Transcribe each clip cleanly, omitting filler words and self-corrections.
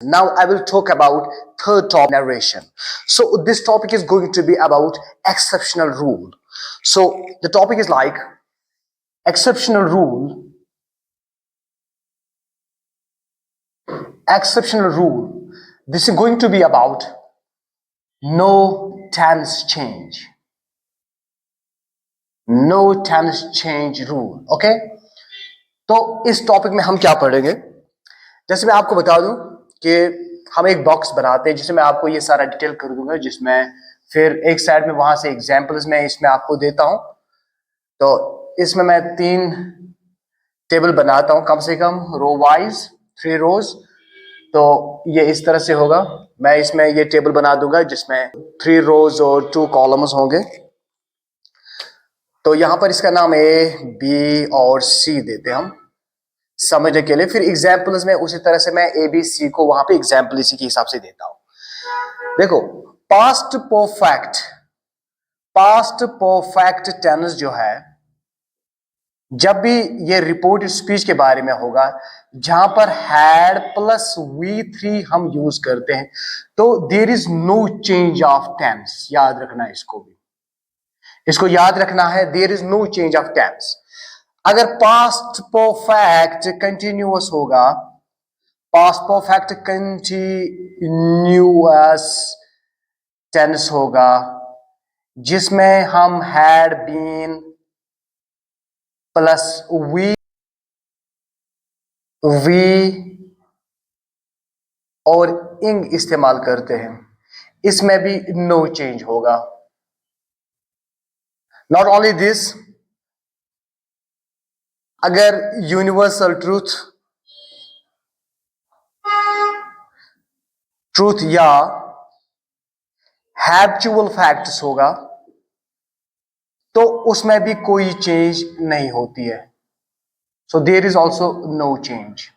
Now I will talk about third topic, narration. So this topic is going to be about exceptional rule. So the topic is like exceptional rule. Exceptional rule. This is going to be about no tense change. No tense change rule. Okay? तो इस topic में हम क्या पढ़ेंगे? जैसे मैं आपको बता दूं कि हम एक बॉक्स बनाते हैं जिसमें मैं आपको ये सारा डिटेल कर दूंगा, जिसमें फिर एक साइड में वहां से एग्जांपल्स मैं इसमें आपको देता हूं। तो इसमें मैं 3 टेबल बनाता हूं, कम से कम रो वाइज 3 रोज। तो ये इस तरह से होगा। मैं इसमें ये टेबल बना दूंगा जिसमें 3 रोज और 2 कॉलम्स होंगे। तो यहां पर इसका नाम ए, बी और सी देते हैं हम समझने के लिए। फिर एग्जाम्पल्स में उसी तरह से मैं ए बी सी को वहां पे एग्जाम्पल इसी के हिसाब से देता हूं। देखो, पास्ट परफेक्ट टेंस जो है, जब भी ये रिपोर्टेड स्पीच के बारे में होगा, जहां पर हैड प्लस V3 हम यूज करते हैं, तो there is no change of tense. याद रखना है, इसको याद रखना है, there is no change of tense. अगर पास्ट परफेक्ट कंटिन्यूअस होगा, पास्ट परफेक्ट कंटिन्यूअस टेंस होगा जिसमें हम हैड बीन प्लस वी और इंग इस्तेमाल करते हैं, इसमें भी नो चेंज होगा। नॉट ओनली दिस, अगर यूनिवर्सल ट्रूथ या हैब्चुअल फैक्ट्स होगा तो उसमें भी कोई चेंज नहीं होती है। So there is also no change.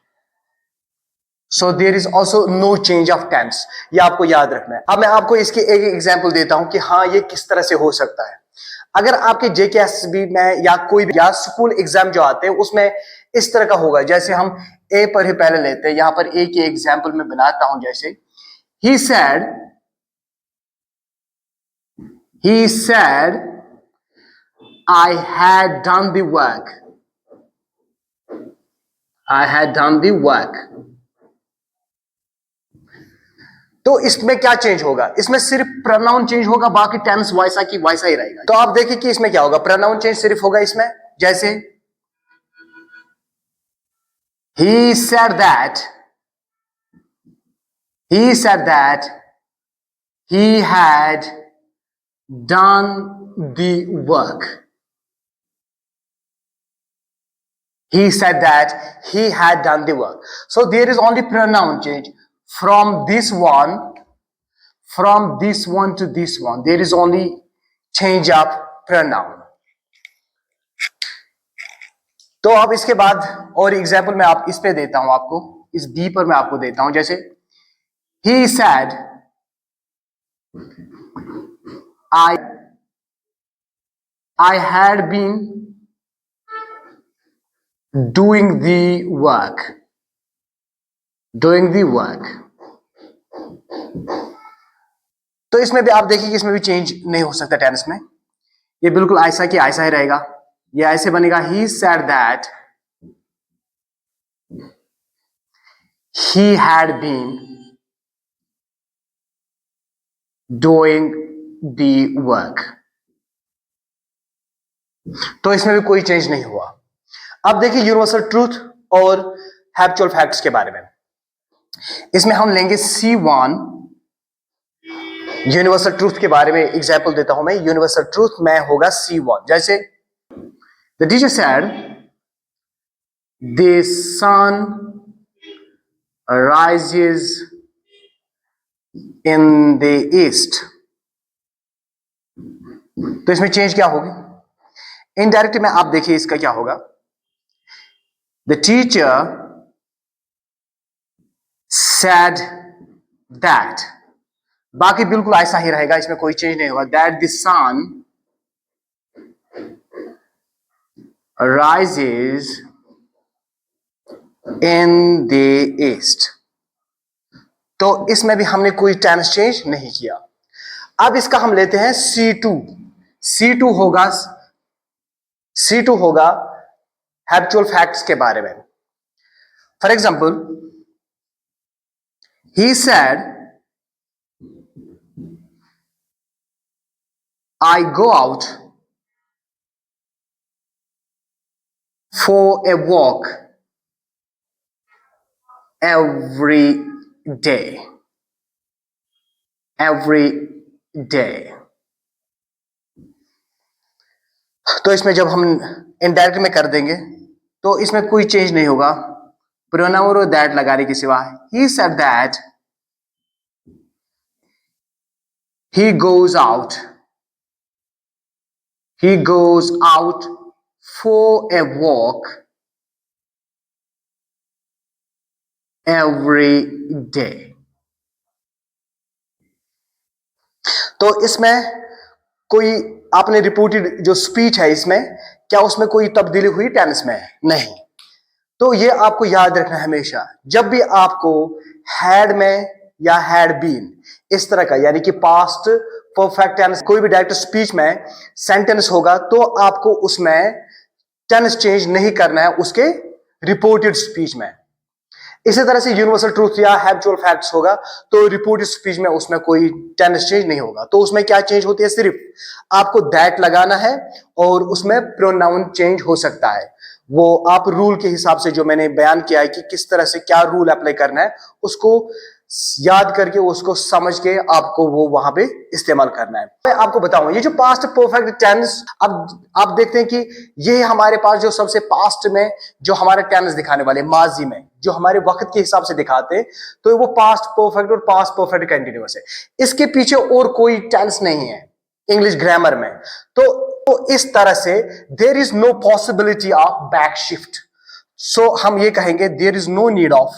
So there is also no change of tense. ये आपको याद रखना है। अब मैं आपको इसके एक एग्जाम्पल देता हूं कि हाँ, ये किस तरह से हो सकता है। अगर आपके जेकेएसबी में या कोई भी या स्कूल एग्जाम जो आते हैं उसमें इस तरह का होगा, जैसे हम ए पर ही पहले लेते हैं। यहां पर ए की एग्जाम्पल में बनाता हूं, जैसे ही said I had done the work. I had done the work. तो इसमें क्या चेंज होगा? इसमें सिर्फ प्रोनाउन चेंज होगा, बाकी टेंस वैसा की वैसा ही रहेगा। तो आप देखिए कि इसमें क्या होगा, प्रोनाउन चेंज सिर्फ होगा इसमें। जैसे he said that he had done the work. He said that he had done the work. So there is only pronoun change from this one to this one. There is only change of pronoun. तो अब इसके बाद और example मैं आप इस पे देता हूं, आपको इस बी पर मैं आपको देता हूं। जैसे he said I had been doing the work. तो इसमें भी आप देखिए कि इसमें भी चेंज नहीं हो सकता टेंस में। ये बिल्कुल ऐसा कि ऐसा ही रहेगा। ये ऐसे बनेगा, he said that he had been doing the work. तो इसमें भी कोई चेंज नहीं हुआ। अब देखिए यूनिवर्सल ट्रूथ और हैब्चुअल फैक्ट्स के बारे में। इसमें हम लेंगे C1। यूनिवर्सल ट्रूथ के बारे में एग्जांपल देता हूं मैं। यूनिवर्सल ट्रूथ में होगा C1। जैसे the teacher said the sun rises in the east. तो इसमें चेंज क्या होगी? इनडायरेक्ट में आप देखिए इसका क्या होगा, द टीचर said that। बाकी बिल्कुल ऐसा ही रहेगा, इसमें कोई चेंज नहीं होगा। That the sun rises in the east। तो इसमें भी हमने कोई टेंस चेंज नहीं किया। अब इसका हम लेते हैं C2। C2 होगा हैबिचुअल फैक्ट्स के बारे में। For example, he said I go out for a walk every day। तो इसमें जब हम इनडायरेक्ट में कर देंगे तो इसमें कोई चेंज नहीं होगा प्रोनाउन और दैट लगाने के सिवा। He said that he goes out for a walk every day। तो इसमें कोई आपने रिपोर्टेड जो स्पीच है इसमें क्या उसमें कोई तब्दीली हुई टेंस में? नहीं। तो ये आपको याद रखना है हमेशा, जब भी आपको हैड में या हैड बीन इस तरह का यानी कि पास्ट परफेक्ट टेंस कोई भी डायरेक्ट स्पीच में सेंटेंस होगा तो आपको उसमें टेंस चेंज नहीं करना है उसके रिपोर्टेड स्पीच में। इसी तरह से यूनिवर्सल ट्रूथ या हैबिचुअल फैक्ट्स होगा तो रिपोर्टेड स्पीच में उसमें कोई टेंस चेंज नहीं होगा। तो उसमें क्या चेंज होती है? सिर्फ आपको दैट लगाना है और उसमें प्रोनाउन चेंज हो सकता है। वो आप रूल के हिसाब से जो मैंने बयान किया है कि किस तरह से क्या रूल अप्लाई करना है उसको याद करके उसको समझ के आपको वो वहां पे इस्तेमाल करना है। मैं आपको बताऊं ये जो पास्ट परफेक्ट टेंस, अब आप देखते हैं कि ये हमारे पास जो सबसे पास्ट में जो हमारे टेंस दिखाने वाले माजी में जो हमारे वक्त के हिसाब से दिखाते हैं तो वो पास्ट परफेक्ट और पास्ट परफेक्ट कंटिन्यूअस है। इसके पीछे और कोई टेंस नहीं है इंग्लिश ग्रामर में। तो इस तरह से there is no possibility of back shift. So हम ये कहेंगे there is no need of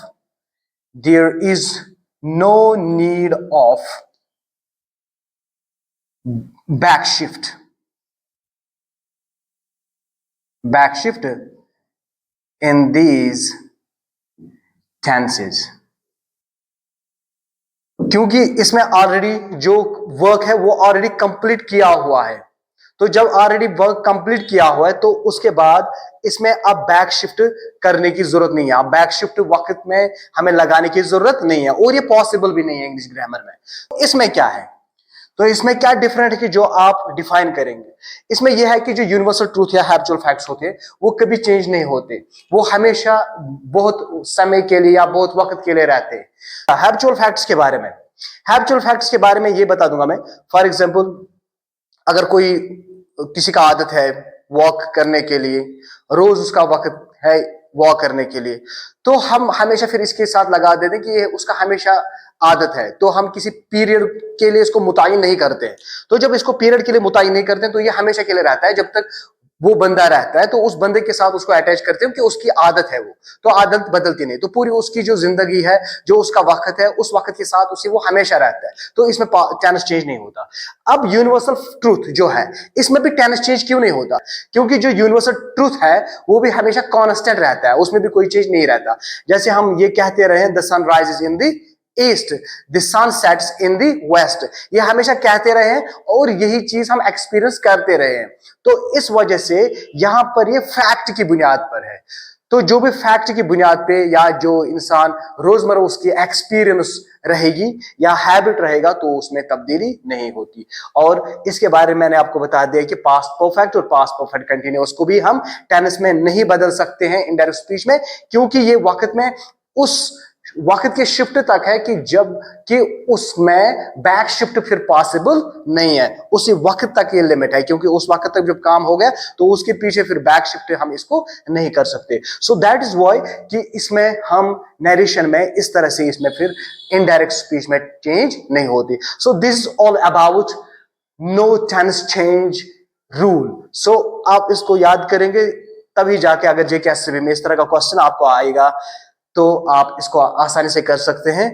back shift in these tenses, क्योंकि इसमें ऑलरेडी जो वर्क है वो ऑलरेडी कंप्लीट किया हुआ है। तो जब ऑलरेडी वर्क कंप्लीट किया हुआ है तो उसके बाद इसमें अब बैक शिफ्ट करने की जरूरत नहीं है। अब बैक शिफ्ट वक्त में हमें लगाने की जरूरत नहीं है और ये पॉसिबल भी नहीं है इंग्लिश ग्रामर में। इसमें क्या है? तो इसमें क्या डिफरेंट है कि जो आप डिफाइन करेंगे इसमें यह है कि जो यूनिवर्सल ट्रूथ या हैबिचुअल फैक्ट्स होते हैं वो कभी चेंज नहीं होते, वो हमेशा बहुत समय के लिए या बहुत वक्त के लिए रहते हैं। हैबिचुअल फैक्ट्स के बारे में ये बता दूंगा मैं। फॉर एग्जाम्पल, अगर कोई किसी का आदत है वॉक करने के लिए, रोज उसका वक्त है वॉक करने के लिए, तो हम हमेशा फिर इसके साथ लगा देते हैं कि ये उसका हमेशा आदत है, तो हम किसी पीरियड के लिए इसको मुतय्यन नहीं करते हैं। तो जब इसको पीरियड के लिए मुतय्यन नहीं करते हैं तो ये हमेशा के लिए रहता है जब तक वो बंदा रहता है। तो उस बंदे के साथ उसको अटैच करते हैं कि उसकी आदत है वो, तो आदत बदलती नहीं। तो पूरी उसकी जो जिंदगी है जो उसका वक्त है उस वक्त के साथ उसे वो हमेशा रहता है, तो इसमें टेंस चेंज नहीं होता। अब यूनिवर्सल ट्रूथ जो है इसमें भी टेंस चेंज क्यों नहीं होता? क्योंकि जो यूनिवर्सल ट्रूथ है वो भी हमेशा कांस्टेंट रहता है, उसमें भी कोई चेंज नहीं रहता। जैसे हम ये कहते रहे the sun rises in the east, the sun sets in the west, ये हमेशा कहते रहे हैं और यही चीज हम एक्सपीरियंस करते रहे हैं। तो इस वजह से यहां पर ये फैक्ट की बुनियाद पर है। तो जो भी फैक्ट की बुनियाद पे या जो इंसान रोजमर्रा उसकी एक्सपीरियंस रहेगी या हैबिट रहेगा तो उसमें तब्दीली नहीं होती। और इसके बारे में मैंने आपको बता दिया कि पास्ट परफेक्ट और पास्ट परफेक्ट कंटिन्यूअस को भी हम टेंस में नहीं बदल सकते हैं इनडायरेक्ट स्पीच में, क्योंकि ये वक्त में उस वक्त के शिफ्ट तक है कि जब कि उसमें बैक शिफ्ट फिर पॉसिबल नहीं है। उसी वक्त तक ये लिमिट है, क्योंकि उस वक्त तक जब काम हो गया तो उसके पीछे फिर बैक शिफ्ट हम इसको नहीं कर सकते। सो दैट इज व्हाई कि इसमें हम नरेशन में इस तरह से इसमें फिर इनडायरेक्ट स्पीच में चेंज नहीं होती। So this is all about no tense change rule. So आप इसको याद करेंगे तभी जाके अगर जेकेएससीबी में इस तरह का क्वेश्चन आपको आएगा तो आप इसको आसानी से कर सकते हैं।